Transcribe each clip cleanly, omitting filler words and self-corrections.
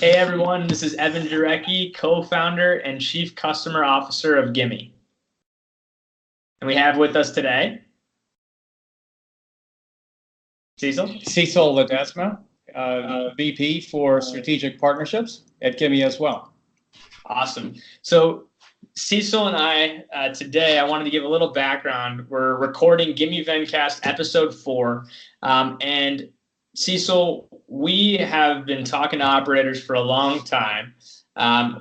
Hey everyone, this is Evan Jarecki, co-founder and chief customer officer of Gimme. And we have with us today Cecil Ledesma, VP for strategic partnerships at Gimme as well. Awesome. So Cecil and I, today, I wanted to give a little background. We're recording Gimme Vendcast episode 4. And Cecil, we have been talking to operators for a long time.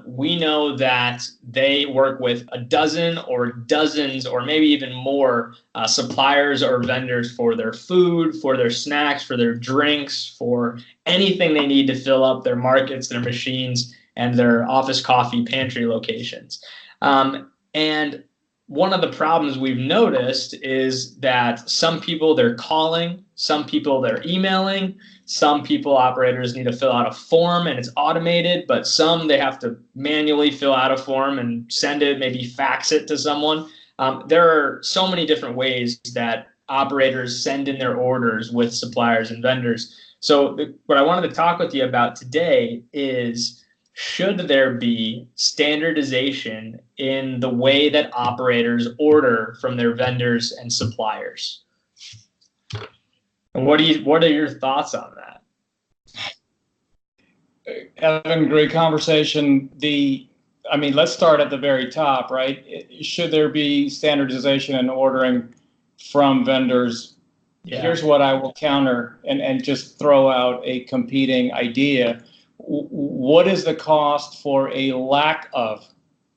We know that they work with a dozen or dozens or maybe even more suppliers or vendors for their food, for their snacks, for their drinks, for anything they need to fill up their markets, their machines, and their office coffee pantry locations. And one of the problems we've noticed is that some people they're calling, some people they're emailing, some people operators need to fill out a form and it's automated, but some they have to manually fill out a form and send it, maybe fax it to someone. There are so many different ways that operators send in their orders with suppliers and vendors. So what I wanted to talk with you about today is, should there be standardization in the way that operators order from their vendors and suppliers? And what are your thoughts on that? Evan, great conversation. Let's start at the very top, right? Should there be standardization in ordering from vendors? Yeah. Here's what I will counter and just throw out a competing idea. What is the cost for a lack of,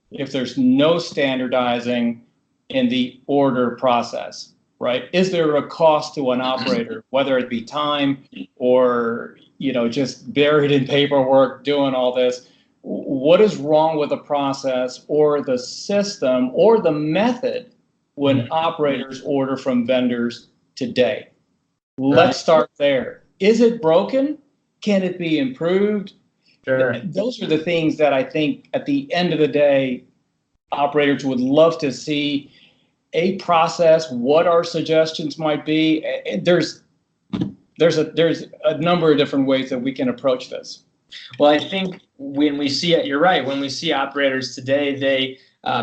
if there's no standardizing in the order process, right? Is there a cost to an operator, whether it be time or, just buried in paperwork, doing all this? What is wrong with the process or the system or the method when operators order from vendors today? Let's start there. Is it broken? Can it be improved? Sure. Those are the things that I think at the end of the day, operators would love to see a process, what our suggestions might be. There's a number of different ways that we can approach this. Well, I think when we see it, you're right. When we see operators today, they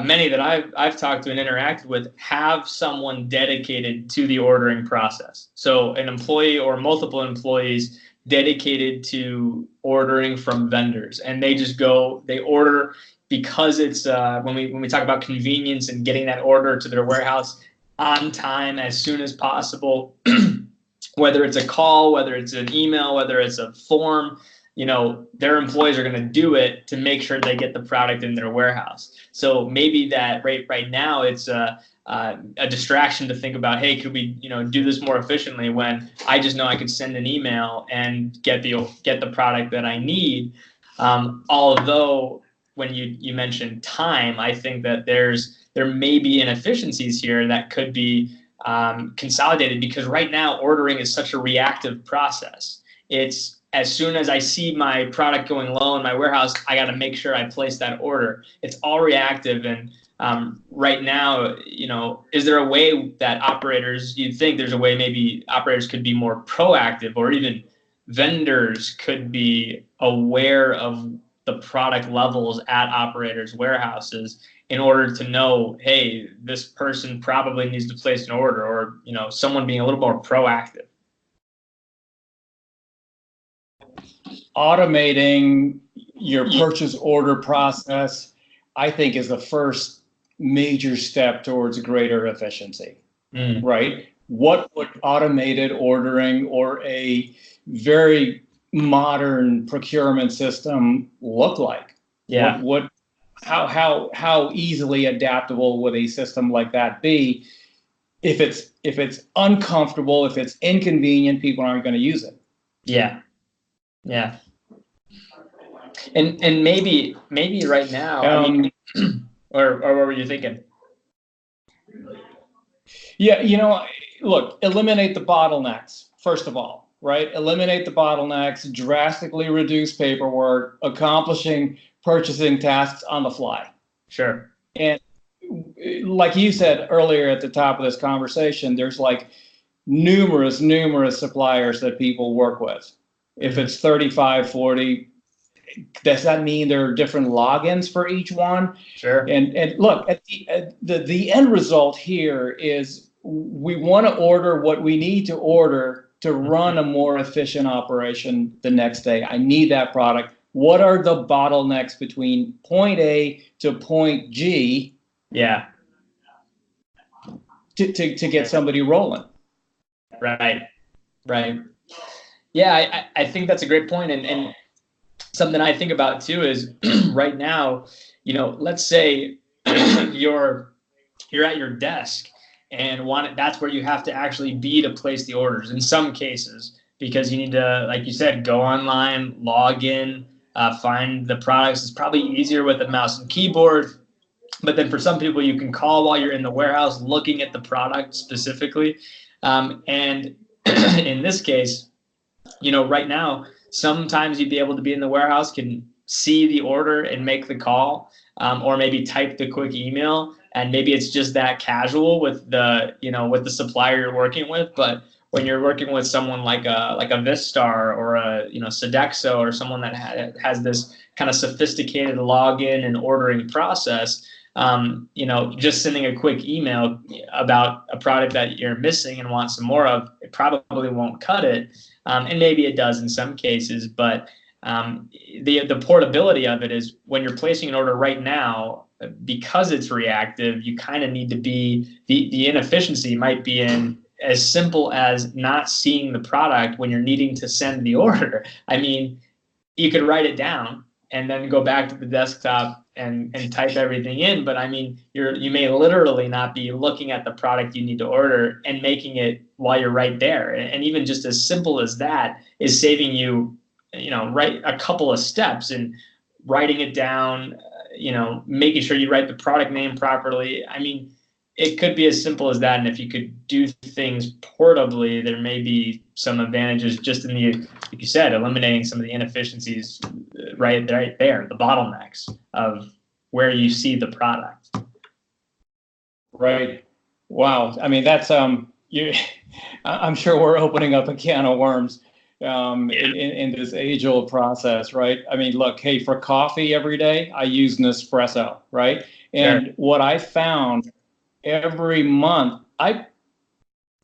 many that I've talked to and interacted with have someone dedicated to the ordering process. So an employee or multiple employees dedicated to ordering from vendors, and they just go, they order because it's when we talk about convenience and getting that order to their warehouse on time as soon as possible, whether it's a call, whether it's an email, whether it's a form, their employees are going to do it to make sure they get the product in their warehouse. So maybe that right now it's a distraction to think about, hey, could we do this more efficiently, when I just know I could send an email and get the product that I need. Although when you mentioned time, I think that there may be inefficiencies here that could be consolidated, because right now ordering is such a reactive process. It's as soon as I see my product going low in my warehouse, I got to make sure I place that order. It's all reactive. And right now, is there a way that operators, you'd think there's a way maybe operators could be more proactive, or even vendors could be aware of the product levels at operators' warehouses in order to know, hey, this person probably needs to place an order, or someone being a little more proactive. Automating your purchase order process, I think, is the first major step towards greater efficiency, right? What would automated ordering or a very modern procurement system look like? Yeah. How easily adaptable would a system like that be? If it's uncomfortable, if it's inconvenient, people aren't going to use it. Yeah. Yeah. And maybe right now, or what were you thinking? Yeah, look, eliminate the bottlenecks, first of all, right? Eliminate the bottlenecks, drastically reduce paperwork, accomplishing purchasing tasks on the fly. Sure. And like you said earlier at the top of this conversation, there's like numerous suppliers that people work with. If it's 35, 40, does that mean there are different logins for each one? Sure. And look, at the end result here is we want to order what we need to order to run a more efficient operation the next day. I need that product. What are the bottlenecks between point A to point G? Yeah. To get somebody rolling. Right. Yeah, I think that's a great point. And something I think about too is right now, let's say you're at your desk and that's where you have to actually be to place the orders in some cases, because you need to, like you said, go online, log in, find the products. It's probably easier with a mouse and keyboard. But then for some people, you can call while you're in the warehouse looking at the product specifically. And in this case, right now, sometimes you'd be able to be in the warehouse, can see the order and make the call, or maybe type the quick email. And maybe it's just that casual with the supplier you're working with. But when you're working with someone like a Vistar or a Sodexo, or someone that has this kind of sophisticated login and ordering process, just sending a quick email about a product that you're missing and want some more of, it probably won't cut it. And maybe it does in some cases, but the portability of it is when you're placing an order right now, because it's reactive, you kind of need to be, the inefficiency might be in as simple as not seeing the product when you're needing to send the order. I mean, you could write it down and then go back to the desktop and type everything in. But I mean, you may literally not be looking at the product you need to order and making it while you're right there. And even just as simple as that is saving you, write a couple of steps in writing it down, making sure you write the product name properly. I mean, it could be as simple as that. And if you could do things portably, there may be some advantages just in like you said, eliminating some of the inefficiencies right there, the bottlenecks of where you see the product. Right. Wow. I mean, that's I'm sure we're opening up a can of worms in this age-old process, right? I mean, look, hey, for coffee every day, I use Nespresso, right? And Sure. what I found every month,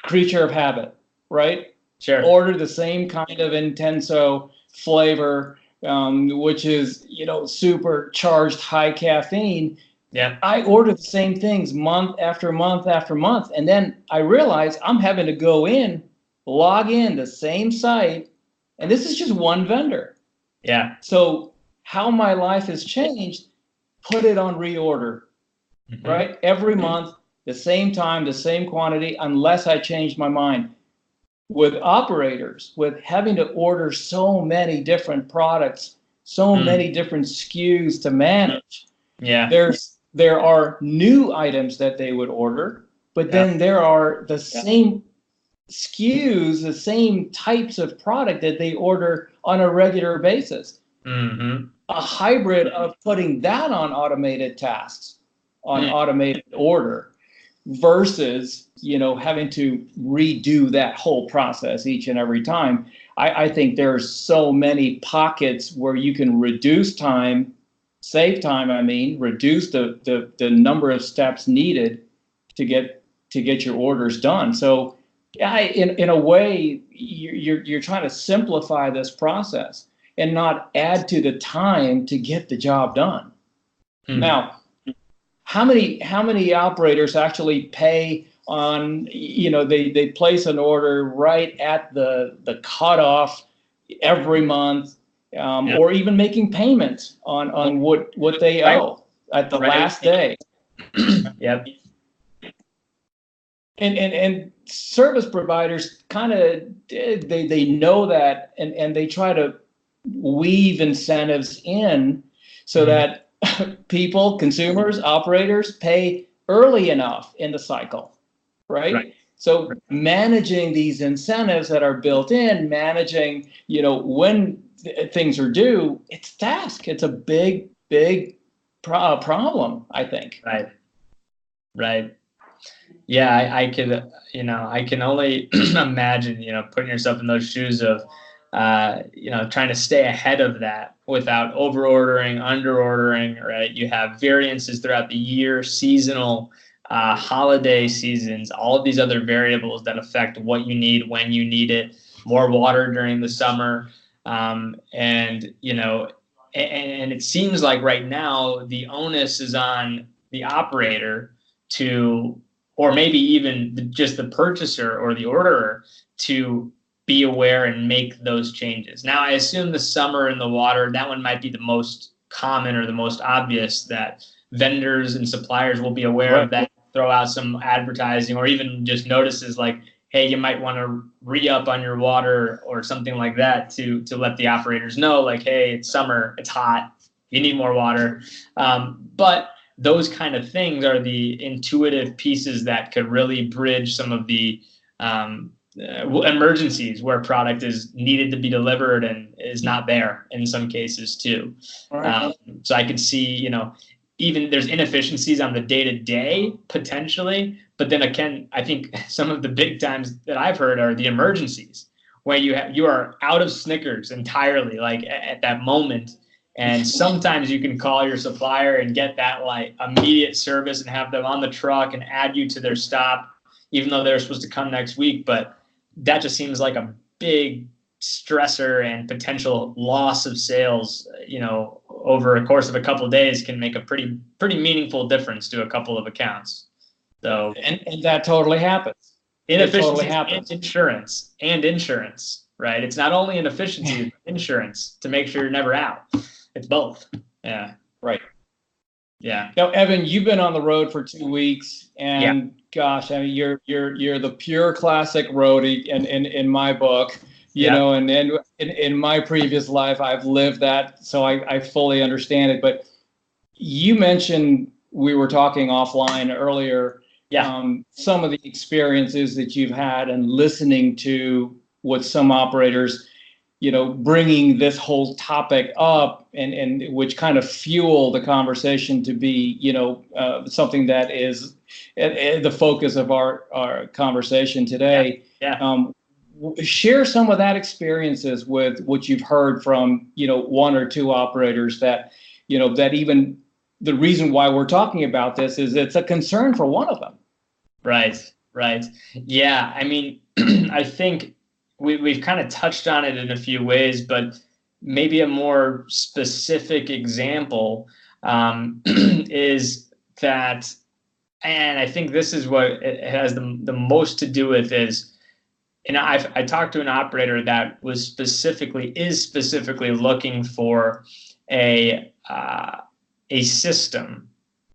creature of habit, right? Sure. Order the same kind of intenso flavor, which is, supercharged high caffeine. Yeah. I order the same things month after month after month. And then I realize I'm having to go in, log in the same site. And this is just one vendor. Yeah. So how my life has changed, put it on reorder, right? Every month, the same time, the same quantity, unless I change my mind. With operators, with having to order so many different products, so many different SKUs to manage. Yeah. There are new items that they would order, but then there are the same SKUs, the same types of product that they order on a regular basis. A hybrid of putting that on automated tasks, on automated order, versus having to redo that whole process each and every time. I think there's so many pockets where you can reduce time, save time. I mean, reduce the number of steps needed to get your orders done. So, in a way, you're trying to simplify this process and not add to the time to get the job done. Now, how many operators actually pay on, they place an order right at the cutoff every month, or even making payments on what they owe at the last day. Yep. And service providers kind of, they know that, and they try to weave incentives in so that people, consumers, operators pay early enough in the cycle, right? So managing these incentives that are built in, managing, when things are due, it's a task. It's a big problem, I think. Right. Yeah, I could, I can only imagine, putting yourself in those shoes of, trying to stay ahead of that without over ordering, under ordering, right? You have variances throughout the year, seasonal, holiday seasons, all of these other variables that affect what you need, when you need it, more water during the summer. And it seems like right now the onus is on the operator to, or maybe even just the purchaser or the orderer, to be aware and make those changes. Now, I assume the summer and the water, that one might be the most common or the most obvious, that vendors and suppliers will be aware of that, throw out some advertising or even just notices like, hey, you might want to re-up on your water or something like that to let the operators know, like, hey, it's summer, it's hot, you need more water. But those kind of things are the intuitive pieces that could really bridge some of the emergencies where product is needed to be delivered and is not there in some cases too. Right. So I could see, even there's inefficiencies on the day-to-day potentially, but then again, I think some of the big times that I've heard are the emergencies where you are out of Snickers entirely, like at that moment. And sometimes you can call your supplier and get that like immediate service and have them on the truck and add you to their stop, even though they're supposed to come next week. But that just seems like a big stressor, and potential loss of sales, over a course of a couple of days can make a pretty meaningful difference to a couple of accounts. So, and that totally happens. Inefficiency and insurance, right? It's not only inefficiency, it's insurance to make sure you're never out. It's both. Yeah. Right. Yeah. Now, Evan, you've been on the road for 2 weeks, and gosh, I mean, you're the pure classic roadie in my book, and in my previous life, I've lived that, so I fully understand it. But you mentioned, we were talking offline earlier, some of the experiences that you've had and listening to what some operators, bringing this whole topic up, and which kind of fuel the conversation to be, something that is the focus of our conversation today. Share some of that experiences with what you've heard from, one or two operators that, that even the reason why we're talking about this is it's a concern for one of them. Right. Yeah. I mean, I think we've kind of touched on it in a few ways, but maybe a more specific example is that, and I think this is what it has the most to do with is, I talked to an operator that is specifically looking for a system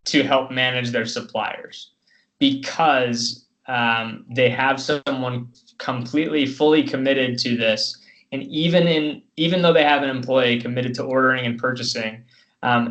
to help manage their suppliers, because they have someone completely, fully committed to this. And even though they have an employee committed to ordering and purchasing,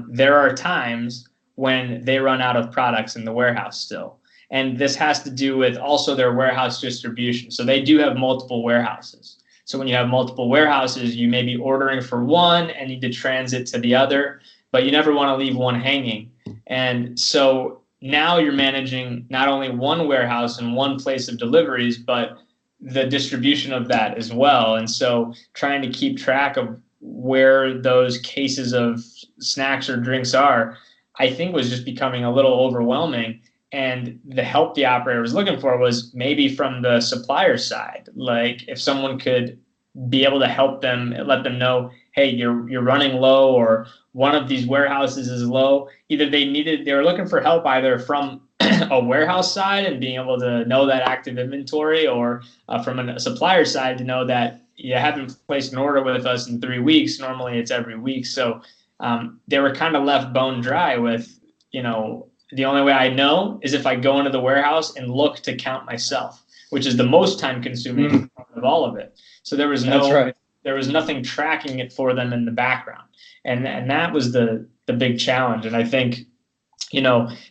there are times when they run out of products in the warehouse still. And this has to do with also their warehouse distribution. So they do have multiple warehouses. So when you have multiple warehouses, you may be ordering for one and need to transit to the other, but you never want to leave one hanging. And so now you're managing not only one warehouse and one place of deliveries, but the distribution of that as well. And so trying to keep track of where those cases of snacks or drinks are, I think was just becoming a little overwhelming. And the help the operator was looking for was maybe from the supplier side. Like if someone could be able to help them, let them know, hey, you're running low, or one of these warehouses is low. Either they were looking for help either from a warehouse side and being able to know that active inventory, or from a supplier side to know that you haven't placed an order with us in 3 weeks. Normally it's every week. So they were kind of left bone dry with, the only way I know is if I go into the warehouse and look to count myself, which is the most time consuming of all of it. So there was there was nothing tracking it for them in the background. And that was the big challenge. And I think,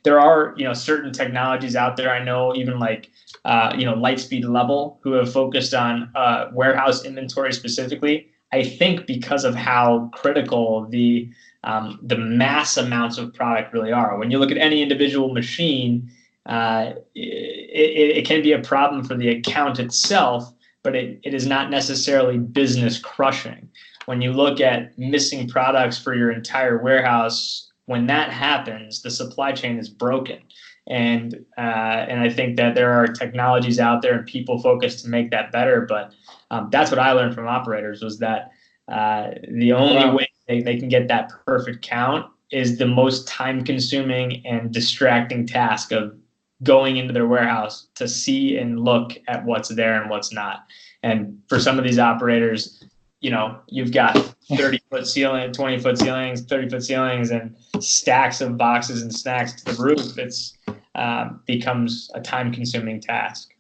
there are, certain technologies out there. I know even like, Lightspeed Level, who have focused on warehouse inventory specifically. I think because of how critical the mass amounts of product really are. When you look at any individual machine, it can be a problem for the account itself, but it is not necessarily business crushing. When you look at missing products for your entire warehouse, when that happens, the supply chain is broken. And I think that there are technologies out there and people focused to make that better. But that's what I learned from operators, was that the only way they can get that perfect count is the most time-consuming and distracting task of going into their warehouse to see and look at what's there and what's not. And for some of these operators, you've got 30-foot ceiling, 20-foot ceilings, 30-foot ceilings, and stacks of boxes and snacks to the roof. It's becomes a time-consuming task.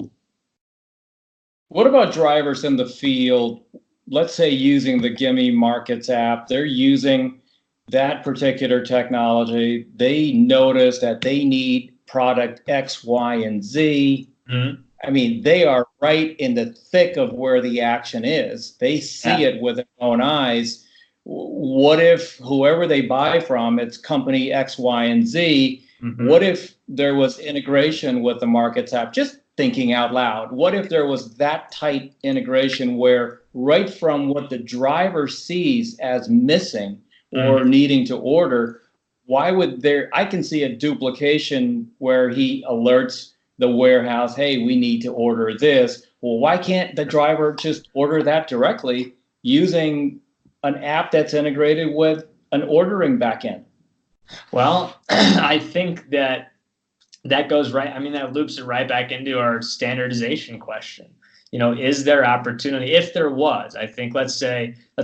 What about drivers in the field? Let's say using the Gimme Markets app, they're using that particular technology. They notice that they need product X, Y, and Z. Mm-hmm. I mean, they are right in the thick of where the action is. They see it with their own eyes. What if whoever they buy from, it's company X, Y, and Z, what if there was integration with the Markets app? Just thinking out loud. What if there was that tight integration where right from what the driver sees as missing or needing to order, why would I can see a duplication where he alerts the warehouse, hey, we need to order this. Well, why can't the driver just order that directly using an app that's integrated with an ordering backend? Well, I think that goes right. I mean, that loops it right back into our standardization question. Is there opportunity? If there was, I think, let's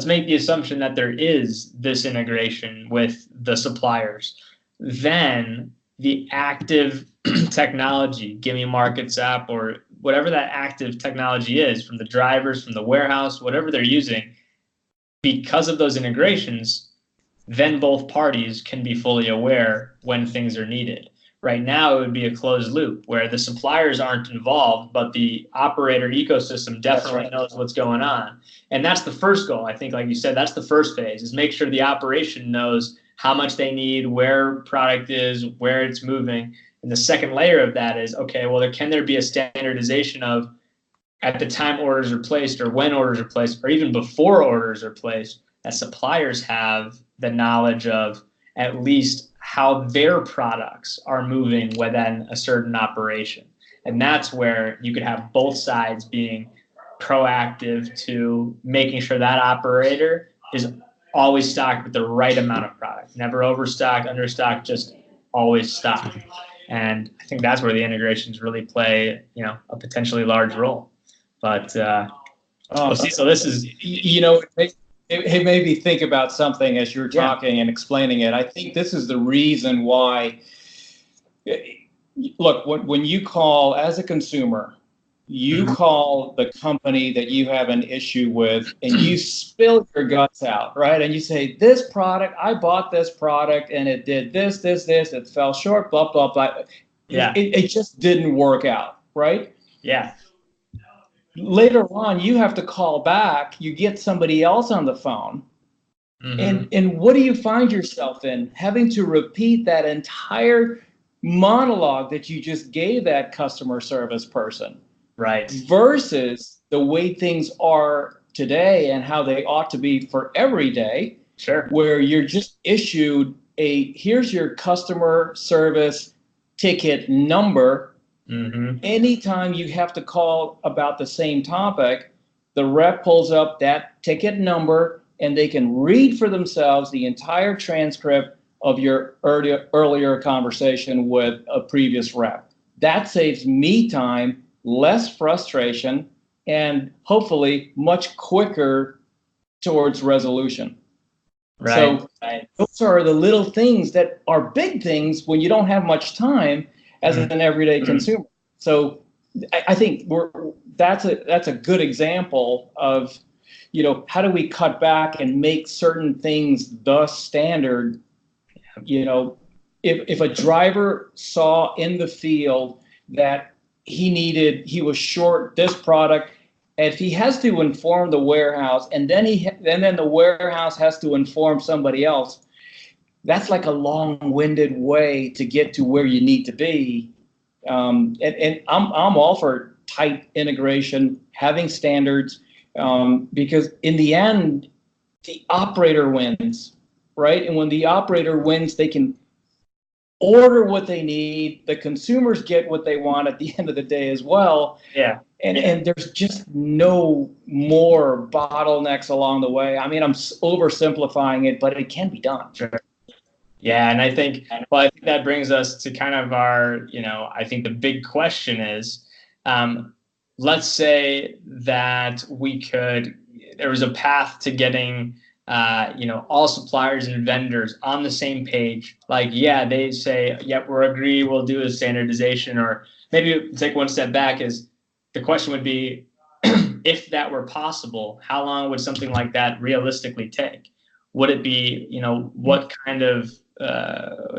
make the assumption that there is this integration with the suppliers, then the active technology, Gimme Markets app, or whatever that active technology is, from the drivers, from the warehouse, whatever they're using, because of those integrations, then both parties can be fully aware when things are needed. Right now, it would be a closed loop where the suppliers aren't involved, but the operator ecosystem definitely knows what's going on. And that's the first goal. I think, like you said, that's the first phase, is make sure the operation knows how much they need, where product is, where it's moving. And the second layer of that is, okay, well, can there be a standardization of, at the time orders are placed, or when orders are placed, or even before orders are placed, that suppliers have the knowledge of at least how their products are moving within a certain operation. And that's where you could have both sides being proactive to making sure that operator is always stocked with the right amount of product. Never overstocked, understocked, just always stocked. And I think that's where the integrations really play, a potentially large role. But Cecil, this is, it made me think about something as you're talking and explaining it. I think this is the reason why. Look, when you call as a consumer, you call the company that you have an issue with, and you spill your guts out, right? And you say, this product, I bought this product, and it did this, it fell short, blah, blah, blah. Yeah. It just didn't work out, right? Yeah. Later on, you have to call back. You get somebody else on the phone. And what do you find yourself in? Having to repeat that entire monologue that you just gave that customer service person. Right. Versus the way things are today and how they ought to be for every day. Sure. Where you're just issued here's your customer service ticket number. Anytime you have to call about the same topic, the rep pulls up that ticket number and they can read for themselves the entire transcript of your earlier conversation with a previous rep. That saves me time, less frustration, and hopefully much quicker towards resolution. Right. So those are the little things that are big things when you don't have much time as an everyday consumer. So I think that's a good example of, how do we cut back and make certain things the standard? If a driver saw in the field that he was short this product, if he has to inform the warehouse, and then the warehouse has to inform somebody else, that's like a long-winded way to get to where you need to be. And I'm all for tight integration, having standards, because in the end, the operator wins, right? And when the operator wins, they can order what they need. The consumers get what they want at the end of the day as well. Yeah. And there's just no more bottlenecks along the way. I mean, I'm oversimplifying it, but it can be done. Sure. Yeah, and I think that brings us to kind of our, I think the big question is, let's say that there was a path to getting, all suppliers and vendors on the same page. Like, yeah, they say, yep, we'll agree, we'll do a standardization, or maybe take one step back is the question would be, if that were possible, how long would something like that realistically take? Would it be, what kind of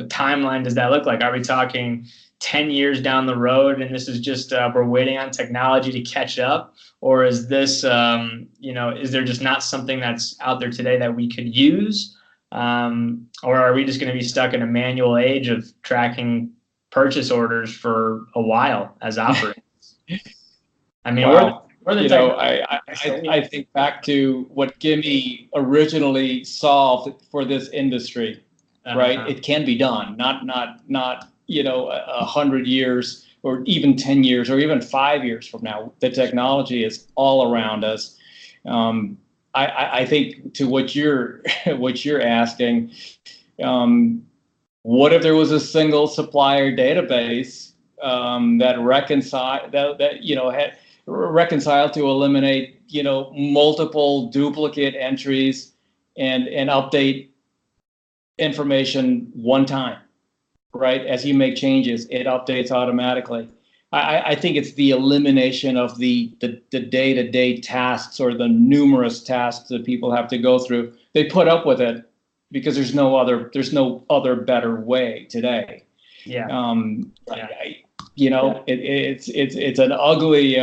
timeline does that look like? Are we talking 10 years down the road and this is just we're waiting on technology to catch up? Or is this, is there just not something that's out there today that we could use? Or are we just going to be stuck in a manual age of tracking purchase orders for a while as operators? I mean, wow. I think back to what Gimme originally solved for this industry, right? It can be done, not 100 years or even 10 years or even 5 years from now. The technology is all around us. I think to what you're asking, what if there was a single supplier database that reconcile to eliminate, multiple duplicate entries and update information one time, right? As you make changes, it updates automatically. I think it's the elimination of the day-to-day tasks or the numerous tasks that people have to go through. They put up with it because there's no other better way today. Yeah. It's an ugly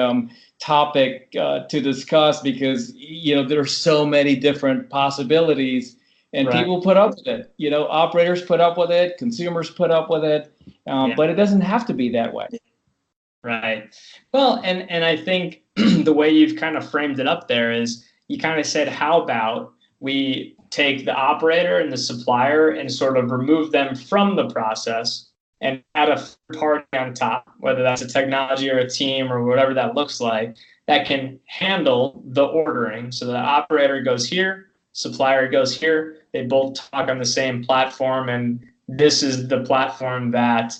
topic to discuss because there are so many different possibilities, and people put up with it. Operators put up with it, consumers put up with it, but it doesn't have to be that way. Right. Well, and I think the way you've kind of framed it up there is you kind of said, how about we take the operator and the supplier and sort of remove them from the process and add a third party on top, whether that's a technology or a team or whatever that looks like, that can handle the ordering. So the operator goes here, supplier goes here, they both talk on the same platform, and this is the platform that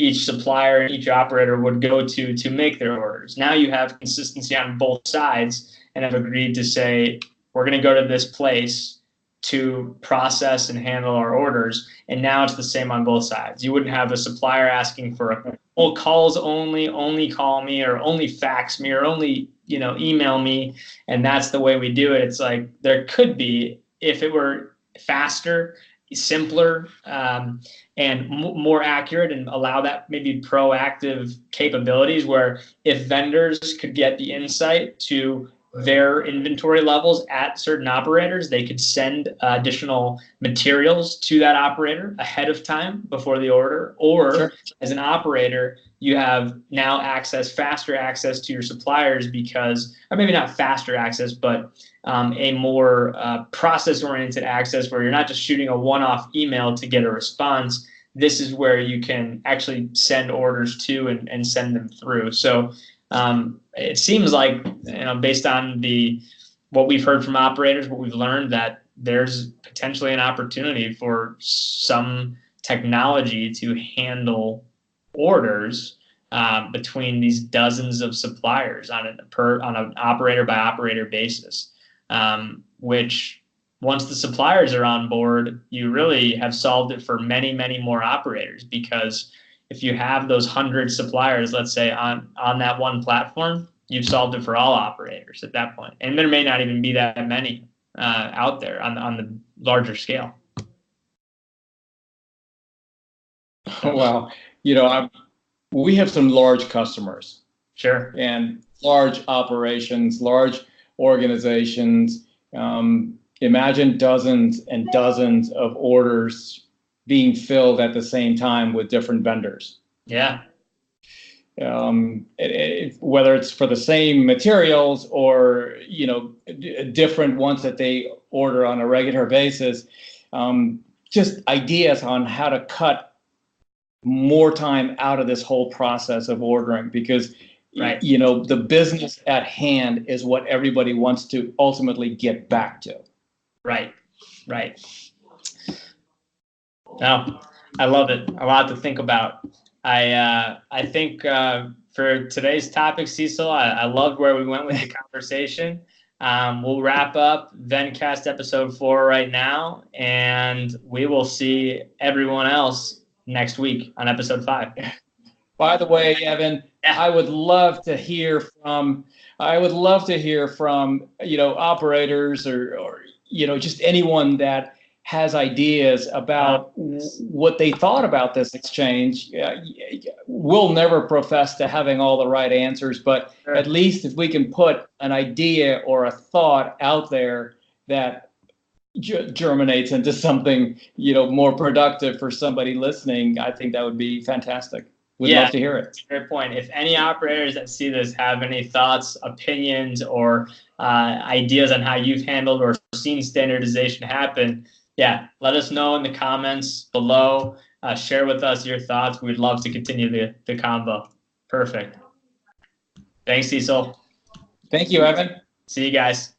each supplier and each operator would go to make their orders. Now you have consistency on both sides and have agreed to say, we're going to go to this place to process and handle our orders. And now it's the same on both sides. You wouldn't have a supplier asking for calls only call me, or only fax me, or only, email me. And that's the way we do it. It's like, there could be, if it were faster, simpler, and more accurate, and allow that maybe proactive capabilities, where if vendors could get the insight to their inventory levels at certain operators, they could send additional materials to that operator ahead of time before the order. Or as an operator, you have now faster access to your suppliers because, or maybe not faster access, but a more process-oriented access, where you're not just shooting a one-off email to get a response. This is where you can actually send orders to and send them through. So it seems like, based on what we've heard from operators, what we've learned, that there's potentially an opportunity for some technology to handle orders between these dozens of suppliers on an operator by operator basis, which, once the suppliers are on board, you really have solved it for many, many more operators. Because if you have those 100 suppliers, let's say, on that one platform, you've solved it for all operators at that point. And there may not even be that many out there on the larger scale. Well, we have some large customers. Sure. And large operations, large organizations. Imagine dozens and dozens of orders being filled at the same time with different vendors. Yeah. whether it's for the same materials or, different ones that they order on a regular basis. Just ideas on how to cut more time out of this whole process of ordering, because Right. the business at hand is what everybody wants to ultimately get back to. Right. No, I love it. A lot to think about. I think for today's topic, Cecil, I loved where we went with the conversation. We'll wrap up Vendcast episode 4 right now, and we will see everyone else next week on episode 5. By the way, Evan, I would love to hear from operators or just anyone that has ideas about what they thought about this exchange. We'll never profess to having all the right answers, but Sure. At least if we can put an idea or a thought out there that germinates into something more productive for somebody listening, I think that would be fantastic. We'd love to hear it. Great point. If any operators that see this have any thoughts, opinions, or ideas on how you've handled or seen standardization happen, let us know in the comments below. Share with us your thoughts. We'd love to continue the combo. Perfect. Thanks, Cecil. Thank you, Evan. See you guys.